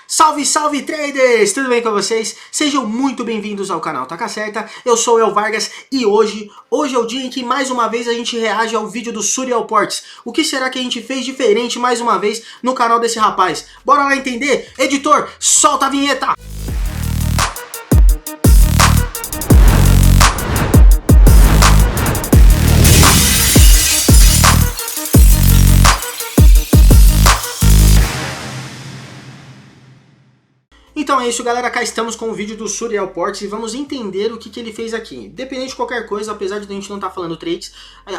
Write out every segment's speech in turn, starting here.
Salve, salve traders! Tudo bem com vocês? Sejam muito bem-vindos ao canal Taca Certa. Eu sou o El Vargas e hoje é o dia em que mais uma vez a gente reage ao vídeo do Surreal Ports. O que será que a gente fez diferente mais uma vez no canal desse rapaz? Bora lá entender? Editor, solta a vinheta! Então é isso, galera, cá estamos com o vídeo do Surreal Ports e vamos entender o que ele fez aqui. Independente de qualquer coisa, apesar de a gente não estar falando trades,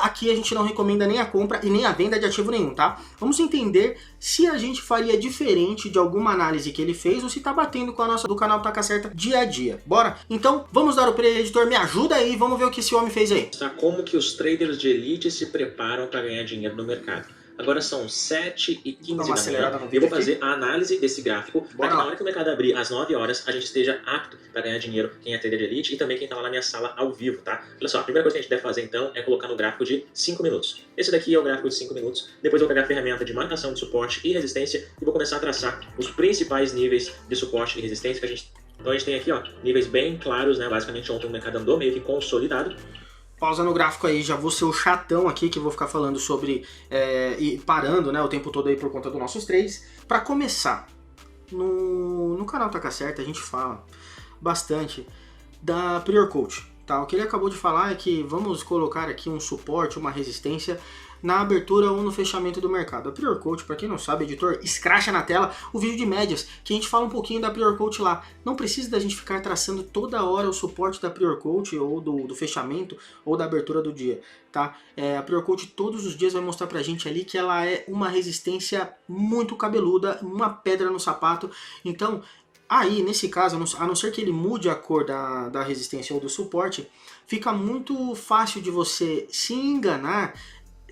aqui a gente não recomenda nem a compra e nem a venda de ativo nenhum, tá? Vamos entender se a gente faria diferente de alguma análise que ele fez ou se tá batendo com a nossa do canal Taca Certa dia a dia. Bora? Então vamos dar o play, editor, me ajuda aí, vamos ver o que esse homem fez aí. Como que os traders de elite se preparam para ganhar dinheiro no mercado. Agora são 7h15 da manhã e eu vou fazer a análise desse gráfico para que na hora que o mercado abrir às 9 horas a gente esteja apto para ganhar dinheiro, quem é trader de elite e também quem está lá na minha sala ao vivo, tá? Olha só, a primeira coisa que a gente deve fazer então é colocar no gráfico de 5 minutos. Esse daqui é o gráfico de 5 minutos, depois eu vou pegar a ferramenta de marcação de suporte e resistência e vou começar a traçar os principais níveis de suporte e resistência que a gente... Então a gente tem aqui, ó, níveis bem claros, né? Basicamente ontem o mercado andou meio que consolidado. Pausa no gráfico aí, já vou ser o chatão aqui que vou ficar falando sobre e parando, né, o tempo todo aí por conta dos nossos trades. Para começar, no canal Taca Certa a gente fala bastante da Prior Coach, tá? O que ele acabou de falar é que vamos colocar aqui um suporte, uma resistência na abertura ou no fechamento do mercado. A Prior Coach, para quem não sabe, editor, escracha na tela o vídeo de médias, que a gente fala um pouquinho da Prior Coach lá. Não precisa da gente ficar traçando toda hora o suporte da Prior Coach ou do fechamento ou da abertura do dia, tá? A Prior Coach todos os dias vai mostrar pra gente ali que ela é uma resistência muito cabeluda, uma pedra no sapato. Então, aí, nesse caso, a não ser que ele mude a cor da resistência ou do suporte, fica muito fácil de você se enganar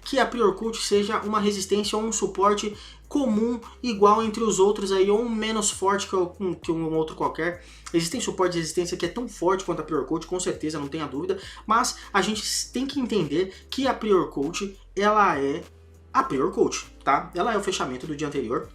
que a Prior Coach seja uma resistência ou um suporte comum, igual entre os outros aí, ou um menos forte que um outro qualquer. Existem suportes de resistência que é tão forte quanto a Prior Coach, com certeza, não tenha dúvida, mas a gente tem que entender que a Prior Coach, ela é a Prior Coach, tá? Ela é o fechamento do dia anterior.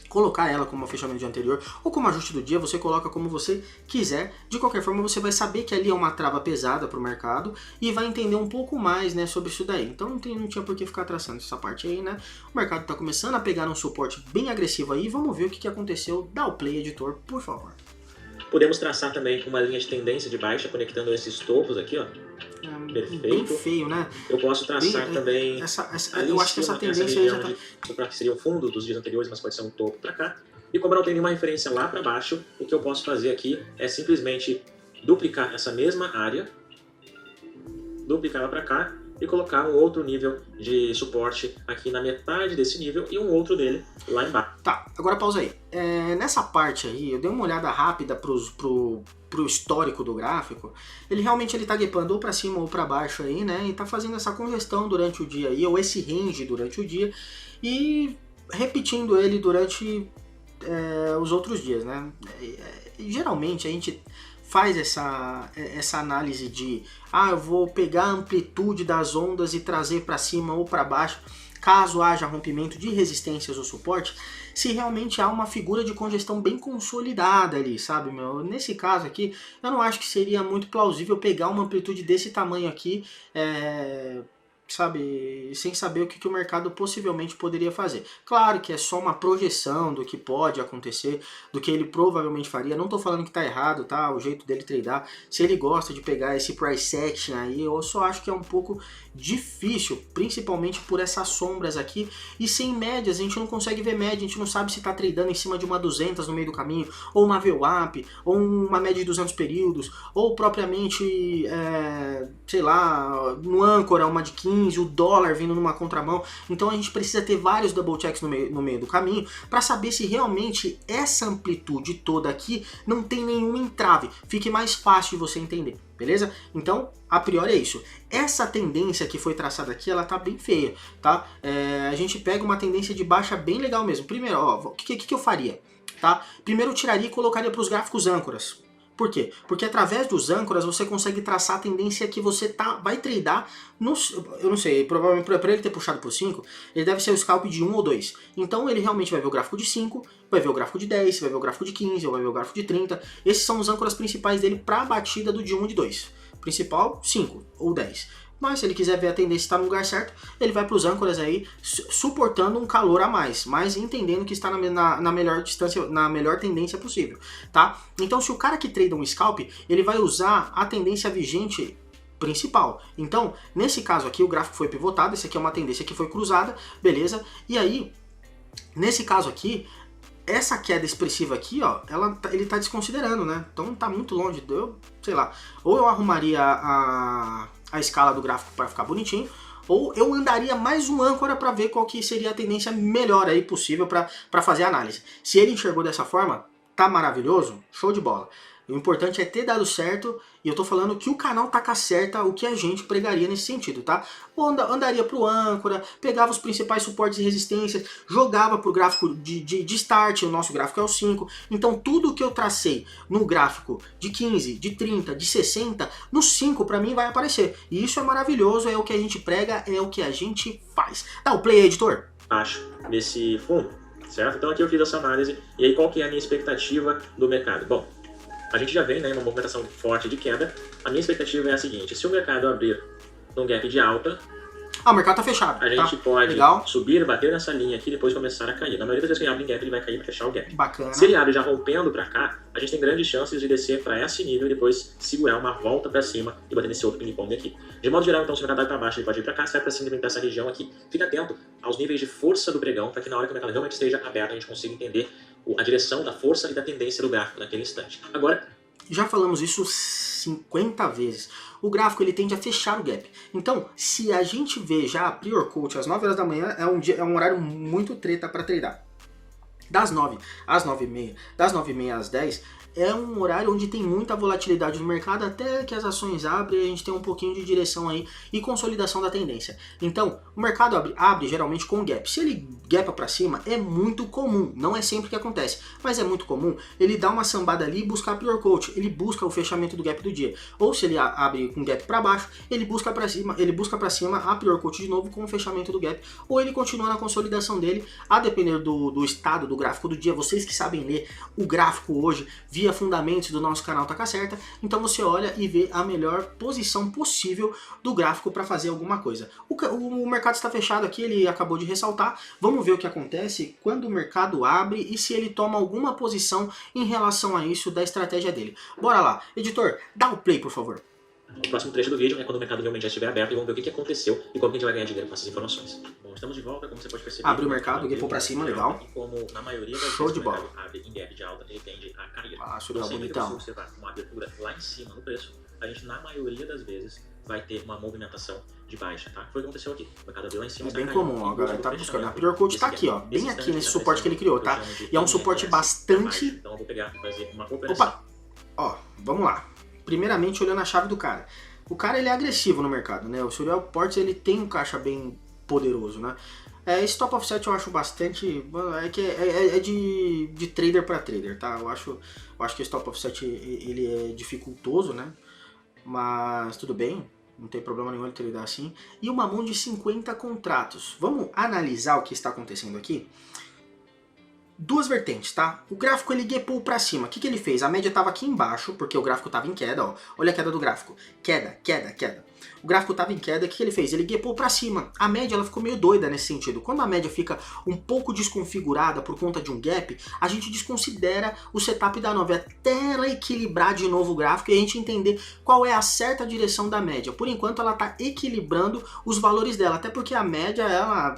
Colocar ela como fechamento do dia anterior ou como ajuste do dia, você coloca como você quiser. De qualquer forma, você vai saber que ali é uma trava pesada para o mercado e vai entender um pouco mais, né, sobre isso daí. Então não tinha por que ficar traçando essa parte aí, né? O mercado está começando a pegar um suporte bem agressivo aí. Vamos ver o que aconteceu. Dá o play, editor, por favor. Podemos traçar também uma linha de tendência de baixa conectando esses topos aqui, ó. Perfeito. Bem feio, né? Eu posso traçar também... eu acho que essa tendência aí já tá... Que seria o fundo dos dias anteriores, mas pode ser um topo para cá. E como eu não tenho nenhuma referência lá para baixo, o que eu posso fazer aqui é simplesmente duplicar essa mesma área, duplicar ela para cá e colocar um outro nível de suporte aqui na metade desse nível e um outro dele lá embaixo. Tá, agora pausa aí. Nessa parte aí, eu dei uma olhada rápida pro histórico do gráfico. Ele realmente tá gapando ou para cima ou para baixo aí, né? E tá fazendo essa congestão durante o dia aí, ou esse range durante o dia e repetindo ele durante os outros dias, né? Geralmente a gente faz essa análise de eu vou pegar a amplitude das ondas e trazer para cima ou para baixo, caso haja rompimento de resistências ou suporte, se realmente há uma figura de congestão bem consolidada ali, sabe, meu? Nesse caso aqui, eu não acho que seria muito plausível pegar uma amplitude desse tamanho aqui, sabe, sem saber o que o mercado possivelmente poderia fazer. Claro que é só uma projeção do que pode acontecer, do que ele provavelmente faria. Não estou falando que está errado, tá? O jeito dele tradar. Se ele gosta de pegar esse price action aí, eu só acho que é um pouco difícil, principalmente por essas sombras aqui. E sem médias, a gente não consegue ver média, a gente não sabe se está tradando em cima de uma 200 no meio do caminho, ou uma VWAP, ou uma média de 200 períodos, ou propriamente, sei lá, no âncora, uma de 15, o dólar vindo numa contramão. Então a gente precisa ter vários double checks no meio do caminho para saber se realmente essa amplitude toda aqui não tem nenhum entrave. Fique mais fácil de você entender, beleza? Então, a priori é isso. Essa tendência que foi traçada aqui, ela tá bem feia, tá? A gente pega uma tendência de baixa bem legal mesmo. Primeiro, ó, o que eu faria? Tá? Primeiro eu tiraria e colocaria para os gráficos âncoras. Por quê? Porque através dos âncoras você consegue traçar a tendência que você vai tradar, eu não sei, provavelmente para ele ter puxado por 5, ele deve ser o scalp de 1 ou 2. Então ele realmente vai ver o gráfico de 5, vai ver o gráfico de 10, vai ver o gráfico de 15, ou vai ver o gráfico de 30. Esses são os âncoras principais dele para a batida do de 1 e de 2. Principal, 5 ou 10. Mas se ele quiser ver a tendência estar no lugar certo, ele vai para os âncoras aí, suportando um calor a mais, mas entendendo que está na melhor distância, na melhor tendência possível, tá? Então se o cara que trada um scalp, ele vai usar a tendência vigente principal. Então, nesse caso aqui, o gráfico foi pivotado, esse aqui é uma tendência que foi cruzada, beleza? E aí, nesse caso aqui, essa queda expressiva aqui, ó, ele tá desconsiderando, né? Então tá muito longe, sei lá, ou eu arrumaria a escala do gráfico para ficar bonitinho, ou eu andaria mais um âncora para ver qual que seria a tendência melhor aí possível para fazer a análise. Se ele enxergou dessa forma, tá maravilhoso, show de bola. O importante é ter dado certo, e eu tô falando que o canal taca certa o que a gente pregaria nesse sentido, tá? Ou andaria pro âncora, pegava os principais suportes e resistências, jogava pro gráfico de start, o nosso gráfico é o 5. Então tudo que eu tracei no gráfico de 15, de 30, de 60, no 5 pra mim vai aparecer. E isso é maravilhoso, é o que a gente prega, é o que a gente faz. Dá o play aí, editor. Acho, nesse fundo, certo? Então aqui eu fiz essa análise, e aí qual que é a minha expectativa do mercado? Bom, a gente já vem, né, uma movimentação forte de queda. A minha expectativa é a seguinte: se o mercado abrir num gap de alta, o mercado tá fechado. A gente pode subir, bater nessa linha aqui e depois começar a cair. Na maioria das vezes que ele abre em gap, ele vai cair para fechar o gap. Bacana. Se ele abre já rompendo para cá, a gente tem grandes chances de descer para esse nível e depois segurar uma volta para cima e bater nesse outro ping-pong aqui. De modo geral, então, se o mercado vai para baixo, ele pode ir para cá, se vai para cima, ele vem para essa região aqui. Fica atento aos níveis de força do pregão, para que na hora que o mercado realmente esteja aberto, a gente consiga entender a direção da força e da tendência do gráfico naquele instante. Agora, já falamos isso 50 vezes. O gráfico ele tende a fechar o gap. Então, se a gente vê já a Prior Coach às 9 horas da manhã, é um horário muito treta para tradar. Das 9 às 9h30, das 9h30 às 10, é um horário onde tem muita volatilidade no mercado, até que as ações abrem, a gente tem um pouquinho de direção aí e consolidação da tendência. Então, o mercado abre geralmente com gap. Se ele gapa para cima, é muito comum, não é sempre que acontece, mas é muito comum ele dar uma sambada ali e buscar a Prior Coach, ele busca o fechamento do gap do dia. Ou se ele abre com gap para baixo, ele busca para cima a Prior Coach de novo com o fechamento do gap, ou ele continua na consolidação dele, a depender do estado do gráfico do dia. Vocês que sabem ler o gráfico hoje via fundamentos do nosso canal Taca Certa, então você olha e vê a melhor posição possível do gráfico para fazer alguma coisa. O mercado está fechado aqui, ele acabou de ressaltar. Vamos ver o que acontece quando o mercado abre e se ele toma alguma posição em relação a isso da estratégia dele. Bora lá. Editor, dá o play, por favor. O próximo trecho do vídeo é quando o mercado realmente já estiver aberto e vamos ver o que aconteceu e como a gente vai ganhar dinheiro com essas informações. Bom, estamos de volta, como você pode perceber. Abre o mercado, gapou para cima, legal. E como na maioria das Show vezes de o mercado abre em gap de alta, ele tende a cair. Então sempre que você observar uma abertura lá em cima no preço, a gente na maioria das vezes vai ter uma movimentação de baixa, tá? Foi o que aconteceu aqui. O mercado abriu lá em cima. É bem comum, ó, galera. Tá buscando. A Prior Coach tá aqui, ó. Bem aqui nesse suporte que ele criou, tá? E é um suporte bastante... Então eu vou pegar e fazer uma operação. Opa! Ó, vamos lá. Primeiramente, olhando a chave do cara. O cara, ele é agressivo no mercado, né? O Surreal Ports, ele tem um caixa bem poderoso, né? Esse Stop Offset eu acho bastante... É de trader para trader, tá? Eu acho que o Stop Offset, ele é dificultoso, né? Mas tudo bem. Não tem problema nenhum ele tradar assim. E uma mão de 50 contratos. Vamos analisar o que está acontecendo aqui? Duas vertentes, tá? O gráfico ele gapou para cima. O que ele fez? A média estava aqui embaixo, porque o gráfico estava em queda, ó. Olha a queda do gráfico. Queda, queda, queda. O gráfico estava em queda, o que ele fez? Ele gapou para cima. A média ela ficou meio doida nesse sentido. Quando a média fica um pouco desconfigurada por conta de um gap, a gente desconsidera o setup da 9 até ela equilibrar de novo o gráfico e a gente entender qual é a certa direção da média. Por enquanto ela está equilibrando os valores dela, até porque a média, ela,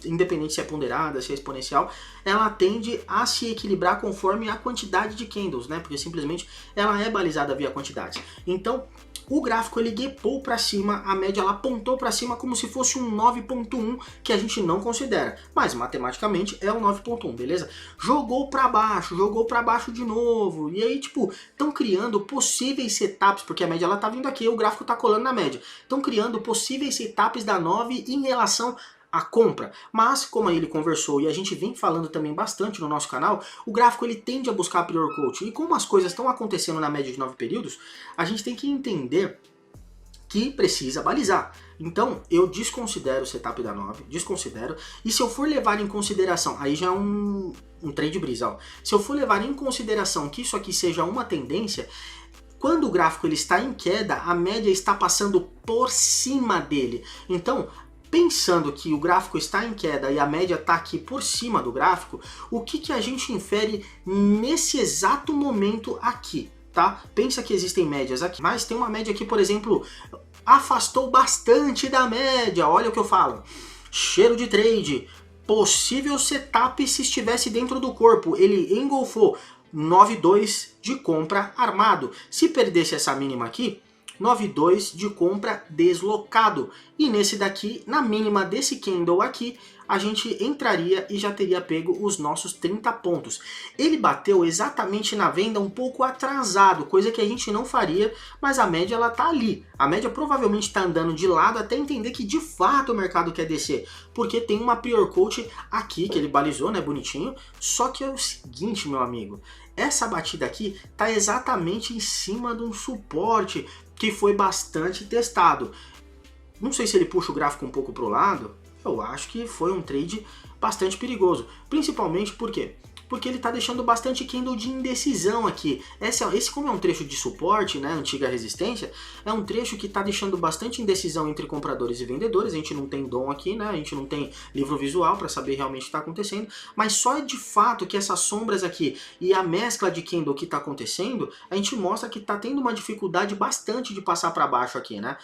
independente se é ponderada, se é exponencial, ela tende a se equilibrar conforme a quantidade de candles, né? Porque simplesmente ela é balizada via quantidade. Então, o gráfico ele gapou para cima, a média ela apontou para cima como se fosse um 9.1, que a gente não considera, mas matematicamente é um 9.1, beleza? Jogou para baixo de novo, e aí tipo, estão criando possíveis setups, porque a média ela tá vindo aqui, o gráfico tá colando na média, estão criando possíveis setups da 9 em relação a compra. Mas, como ele conversou e a gente vem falando também bastante no nosso canal, o gráfico ele tende a buscar a prior coach. E como as coisas estão acontecendo na média de 9 períodos, a gente tem que entender que precisa balizar. Então, eu desconsidero o setup da 9, desconsidero, e se eu for levar em consideração, aí já é um trade brisa, ó. Se eu for levar em consideração que isso aqui seja uma tendência, quando o gráfico ele está em queda, a média está passando por cima dele. Então, pensando que o gráfico está em queda e a média está aqui por cima do gráfico, o que a gente infere nesse exato momento aqui? Tá? Pensa que existem médias aqui, mas tem uma média aqui, por exemplo, afastou bastante da média, olha o que eu falo, cheiro de trade, possível setup se estivesse dentro do corpo, ele engolfou 9,2 de compra armado, se perdesse essa mínima aqui, 9,2 de compra deslocado, e nesse daqui, na mínima desse candle aqui, a gente entraria e já teria pego os nossos 30 pontos. Ele bateu exatamente na venda um pouco atrasado, coisa que a gente não faria, mas a média ela tá ali. A média provavelmente está andando de lado até entender que de fato o mercado quer descer, porque tem uma prior coach aqui que ele balizou, né, bonitinho, só que é o seguinte, meu amigo, essa batida aqui tá exatamente em cima de um suporte que foi bastante testado. Não sei se ele puxa o gráfico um pouco pro lado, eu acho que foi um trade bastante perigoso, principalmente por quê? Porque ele está deixando bastante candle de indecisão aqui. Esse como é um trecho de suporte, né, antiga resistência, é um trecho que está deixando bastante indecisão entre compradores e vendedores. A gente não tem dom aqui, né, a gente não tem livro visual para saber realmente o que está acontecendo, mas só de fato que essas sombras aqui e a mescla de candle que está acontecendo, a gente mostra que está tendo uma dificuldade bastante de passar para baixo aqui, né.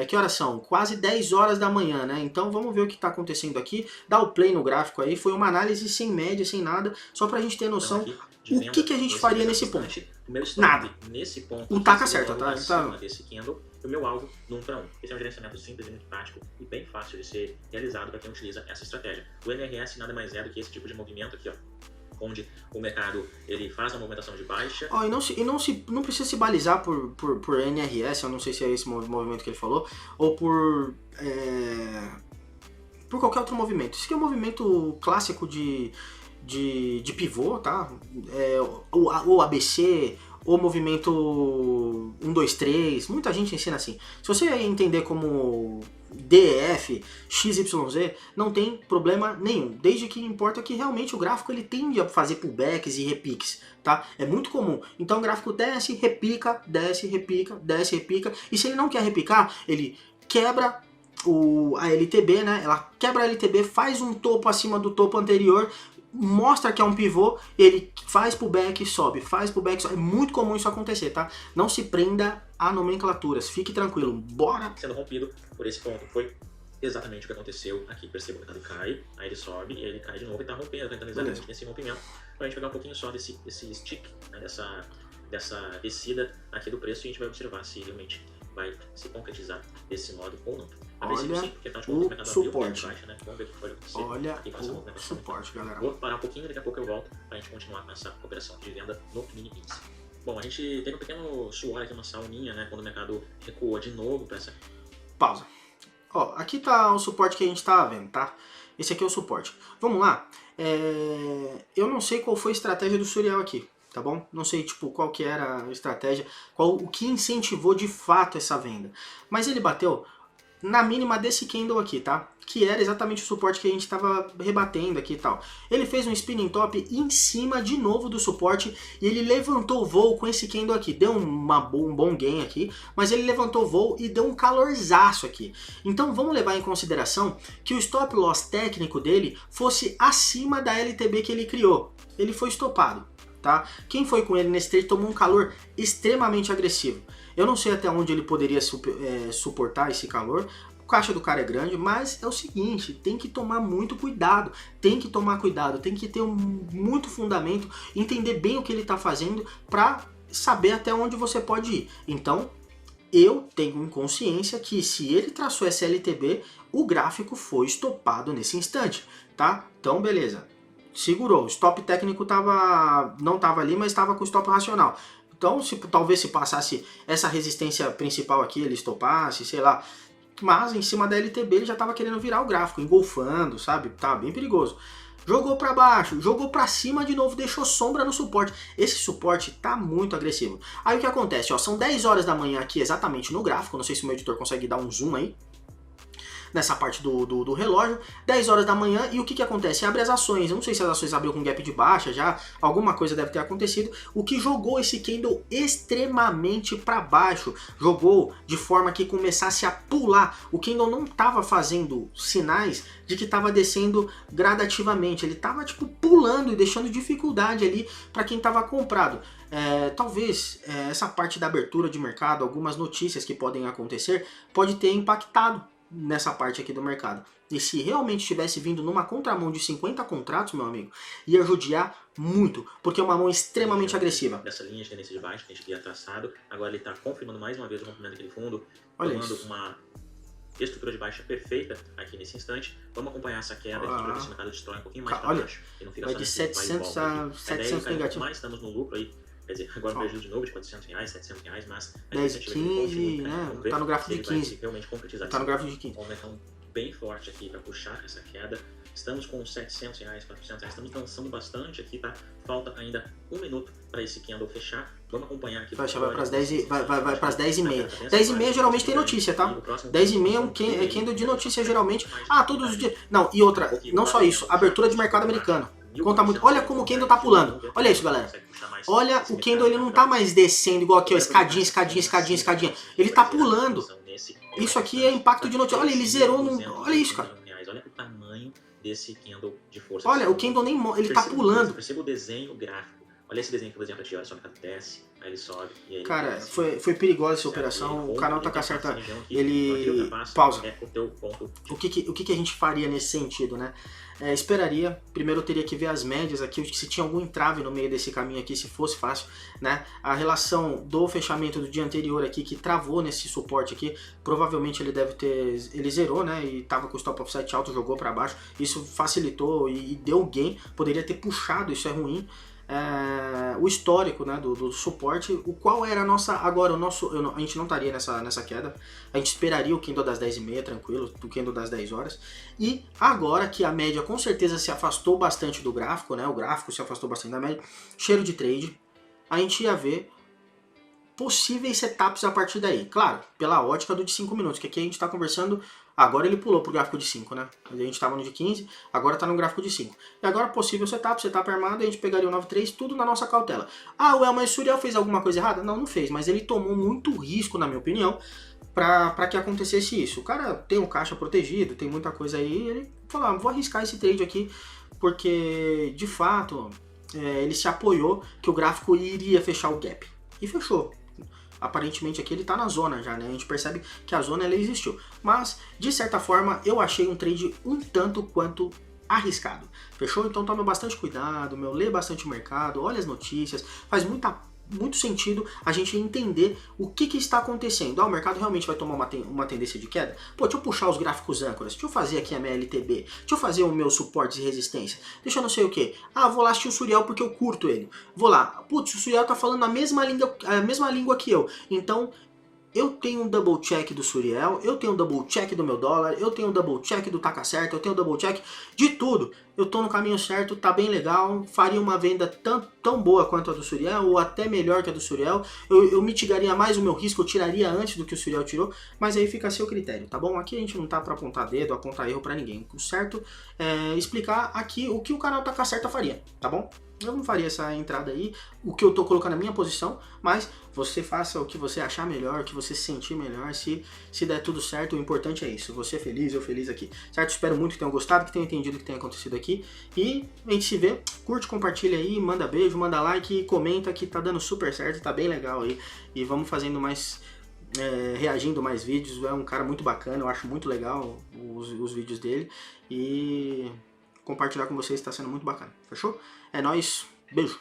Que horas são? Quase 10 horas da manhã, né? Então vamos ver o que está acontecendo aqui. Dá o play no gráfico aí, foi uma análise sem média, sem nada, só pra gente ter noção o que a gente faria nesse ponto. Nada. Nesse ponto, o taca certo, tá? Desse candle, o meu alvo no 1 para 1. Esse é um gerenciamento simples e muito prático e bem fácil de ser realizado para quem utiliza essa estratégia. O NRS nada mais é do que esse tipo de movimento aqui, ó, onde o mercado ele faz uma movimentação de baixa. Não precisa se balizar por NRS, eu não sei se é esse movimento que ele falou, ou por qualquer outro movimento. Isso aqui é um movimento clássico de pivô, tá? O ABC, o movimento 1, 2, 3, muita gente ensina assim. Se você entender como DEF, XYZ, não tem problema nenhum, desde que importa que realmente o gráfico ele tende a fazer pullbacks e repiques, tá? É muito comum. Então o gráfico desce, repica, desce, repica, desce, repica, e se ele não quer repicar, ele quebra a LTB, né? Ela quebra a LTB, faz um topo acima do topo anterior, mostra que é um pivô, ele faz pullback e sobe, faz pullback e sobe. É muito comum isso acontecer, tá? Não se prenda a nomenclaturas, fique tranquilo, bora! Sendo rompido por esse ponto, foi exatamente o que aconteceu aqui. Perceba, o mercado cai, aí ele sobe, e ele cai de novo e tá rompendo, tá entrando exatamente nesse rompimento, pra gente pegar um pouquinho só desse stick, né, dessa descida aqui do preço, e a gente vai observar se realmente vai se concretizar desse modo ou não. Olha sim, porque, o suporte. Baixa, né? Vamos ver o que pode acontecer. Olha o suporte, galera. Vou parar um pouquinho, daqui a pouco eu volto pra gente continuar com essa operação de venda no mini pins. Bom, a gente teve um pequeno suor aqui, uma sauninha, né? Quando o mercado recuou de novo pra essa... Pausa. Ó, aqui tá o suporte que a gente tá vendo, tá? Esse aqui é o suporte. Vamos lá. Eu não sei qual foi a estratégia do Suriel aqui, tá bom? Não sei, tipo, qual que era a estratégia, o que incentivou de fato essa venda. Mas ele bateu na mínima desse candle aqui, tá? Que era exatamente o suporte que a gente estava rebatendo aqui e tal. Ele fez um spinning top em cima de novo do suporte e ele levantou o voo com esse candle aqui. Deu um bom gain aqui, mas ele levantou o voo e deu um calorzaço aqui. Então vamos levar em consideração que o stop loss técnico dele fosse acima da LTB que ele criou. Ele foi estopado, tá? Quem foi com ele nesse trade tomou um calor extremamente agressivo. Eu não sei até onde ele poderia suportar esse calor. O caixa do cara é grande, mas é o seguinte, tem que tomar muito cuidado, tem que ter muito fundamento, entender bem o que ele está fazendo para saber até onde você pode ir. Então, eu tenho em consciência que se ele traçou essa LTB, o gráfico foi estopado nesse instante, tá? Então, beleza. Segurou, o stop técnico não estava ali, mas estava com o stop racional. Então, talvez se passasse essa resistência principal aqui, ele estopasse, sei lá, mas em cima da LTB ele já tava querendo virar o gráfico, engolfando, sabe? Tá bem perigoso. Jogou para baixo, jogou para cima de novo, deixou sombra no suporte. Esse suporte tá muito agressivo. Aí o que acontece? Ó, são 10 horas da manhã aqui exatamente no gráfico, não sei se o meu editor consegue dar um zoom aí, nessa parte do relógio, 10 horas da manhã, e o que acontece? Abre as ações, eu não sei se as ações abriu com gap de baixa já, alguma coisa deve ter acontecido, o que jogou esse candle extremamente para baixo, jogou de forma que começasse a pular, o candle não estava fazendo sinais de que estava descendo gradativamente, ele estava tipo pulando e deixando dificuldade ali para quem estava comprado. Talvez essa parte da abertura de mercado, algumas notícias que podem acontecer, pode ter impactado nessa parte aqui do mercado. E se realmente tivesse vindo numa contramão de 50 contratos, meu amigo, ia judiar muito, porque é uma mão extremamente agressiva. Dessa linha de tendência de baixa que a gente havia traçado, agora ele está confirmando mais uma vez o rompimento daquele fundo, formando uma estrutura de baixa perfeita aqui nesse instante. Vamos acompanhar essa queda aqui para ver se o mercado destrói um pouquinho mais para baixo. E não fica vai de 700 a 700 negativo. Mas estamos no lucro aí. Quer dizer, agora um prejuízo de novo de R$400, R$700, mas... 10, 15, né? Tá no gráfico de 15. Realmente concretizar. Tá no gráfico de 15. Um momentão bem forte aqui para puxar essa queda. Estamos com R$700, R$400, estamos dançando bastante aqui, tá? Falta ainda 1 minuto para esse candle fechar. Vamos acompanhar aqui. Vai para as 10 vai para as 10h30. 10h30 geralmente tem notícia, tá? 10h30 é um candle de notícia geralmente. Ah, todos os dias. Não, e outra, não só isso, abertura de mercado americano. Conta muito. Olha como o candle tá pulando. Olha isso, galera. Olha, o candle ele não tá mais descendo igual aqui, ó, escadinha, escadinha, escadinha, escadinha. Ele tá pulando. Isso aqui é impacto de notícia. Olha, ele zerou no... Olha isso, cara. Olha o tamanho desse candle de força. Olha, o candle nem... Ele tá pulando. Perceba o desenho gráfico. Olha esse desenho, por exemplo, aqui, olha só, o mercado desce, aí ele sobe, e aí cara, foi perigosa essa operação, o canal tá com a certa... Ele... Pausa. O que a gente faria nesse sentido, né? Esperaria, primeiro eu teria que ver as médias aqui, se tinha algum entrave no meio desse caminho aqui, se fosse fácil, né? A relação do fechamento do dia anterior aqui, que travou nesse suporte aqui, provavelmente ele deve ter... Ele zerou, né? E tava com o stop offset alto, jogou para baixo, isso facilitou e deu gain, poderia ter puxado, isso é ruim. O histórico, né, do suporte, o qual era a nossa, agora o nosso, a gente não estaria nessa queda, a gente esperaria o candle das 10h30 tranquilo, do candle das 10 horas, e agora que a média com certeza se afastou bastante do gráfico, né, o gráfico se afastou bastante da média, cheiro de trade, a gente ia ver possíveis setups a partir daí, claro, pela ótica do de 5 minutos, que aqui a gente está conversando. Agora ele pulou pro gráfico de 5, né? A gente estava no de 15, agora está no gráfico de 5. E agora possível setup armado, a gente pegaria o 9.3, tudo na nossa cautela. Ah, o Elmer Suriel fez alguma coisa errada? Não, não fez, mas ele tomou muito risco, na minha opinião, para que acontecesse isso. O cara tem um caixa protegido, tem muita coisa aí, ele falou, ah, vou arriscar esse trade aqui, porque de fato ele se apoiou que o gráfico iria fechar o gap. E fechou. Aparentemente aqui ele tá na zona já, né? A gente percebe que a zona ela existiu. Mas, de certa forma, eu achei um trade um tanto quanto arriscado. Fechou? Então tome bastante cuidado, lê bastante o mercado, olha as notícias, faz muito sentido a gente entender o que está acontecendo. O mercado realmente vai tomar uma tendência de queda? Pô, deixa eu puxar os gráficos âncoras, deixa eu fazer aqui a minha LTB, deixa eu fazer o meu suporte e resistência, deixa eu não sei o que. Ah, vou lá assistir o Suriel porque eu curto ele. Vou lá, putz, o Suriel tá falando a mesma língua que eu, então... Eu tenho um double check do Suriel, eu tenho um double check do meu dólar, eu tenho um double check do Taca Certo, eu tenho um double check de tudo. Eu tô no caminho certo, tá bem legal, faria uma venda tão boa quanto a do Suriel, ou até melhor que a do Suriel. Eu mitigaria mais o meu risco, eu tiraria antes do que o Suriel tirou, mas aí fica a seu critério, tá bom? Aqui a gente não tá pra apontar dedo, apontar erro pra ninguém. O certo é explicar aqui o que o canal Taca Certa faria, tá bom? Eu não faria essa entrada aí, o que eu tô colocando na minha posição, mas você faça o que você achar melhor, o que você sentir melhor, se der tudo certo, o importante é isso, você feliz, eu feliz aqui, certo? Espero muito que tenham gostado, que tenham entendido o que tem acontecido aqui, e a gente se vê, curte, compartilha aí, manda beijo, manda like, comenta que tá dando super certo, tá bem legal aí, e vamos fazendo mais... reagindo mais vídeos, é um cara muito bacana, eu acho muito legal os vídeos dele, e compartilhar com vocês está sendo muito bacana, fechou? É nóis, beijo!